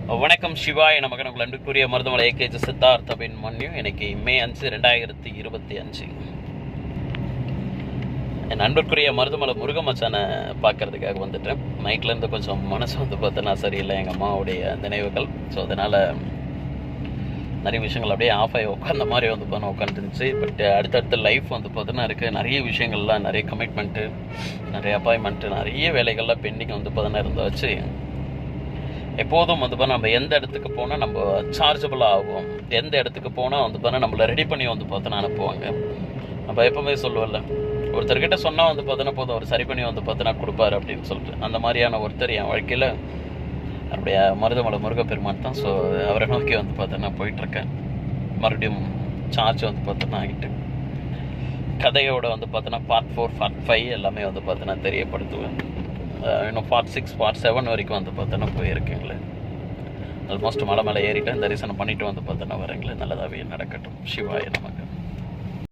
வணக்கம் சிவாய நமக்கு உங்கள் அன்புக்குரிய மருதமலை ஏகேஜி சித்தார்த்த பின் மன்யு. இன்னைக்கு மே 5 2025. என் அன்புக்குரிய மருதமலை முருகமச்சானை பார்க்கறதுக்காக வந்துட்டேன். நைட்லேருந்து கொஞ்சம் மனசு பார்த்தோன்னா சரியில்லை, எங்கள் அம்மாவுடைய நினைவுகள். ஸோ அதனால் நிறைய விஷயங்கள் அப்படியே ஆஃப் ஆகி உட்காந்த மாதிரி பார்த்தோன்னா உட்காந்துருந்துச்சு. பட் அடுத்தடுத்த லைஃப் பார்த்தோன்னா இருக்குது. நிறைய விஷயங்கள்லாம், நிறைய கமிட்மெண்ட்டு, நிறைய அப்பாயின்மெண்ட்டு, நிறைய வேலைகள்லாம் பெண்டிங் பார்த்தோன்னா இருந்தாச்சு. எப்போதும் நம்ம எந்த இடத்துக்கு போனால் நம்ம சார்ஜபிளாக ஆகும், எந்த இடத்துக்கு போனால் பார்த்தா நம்மளை ரெடி பண்ணி பார்த்தோன்னா அனுப்புவாங்க. நம்ம எப்போவுமே சொல்லுவோம்ல, ஒருத்தர்கிட்ட சொன்னால் பார்த்தோன்னா போதும், அவர் சரி பண்ணி பார்த்தோன்னா கொடுப்பாரு அப்படின்னு சொல்லிட்டு. அந்த மாதிரியான ஒருத்தர் என் வாழ்க்கையில் அப்படியே மருதமலை முருகப்பெருமான் தான். ஸோ அவரை நோக்கி பார்த்தோன்னா போயிட்டுருக்கேன். மறுபடியும் சார்ஜ் பார்த்தோன்னா ஆகிட்டு கதையோட பார்த்தோன்னா பார்ட் 4 பார்ட் 5 எல்லாமே பார்த்தோன்னா தெரியப்படுத்துவேன். இன்னும் பார்ட் 6 பார்ட் 7 வரைக்கும் பார்த்தோன்னா போயிருக்கீங்களே. ஆல்மோஸ்ட் மலை மேலே ஏறிட்டேன், தரிசனம் பண்ணிவிட்டு பார்த்தோன்னா வரீங்களே. நல்லதாகவே நடக்கட்டும். சிவாய நமக்கு.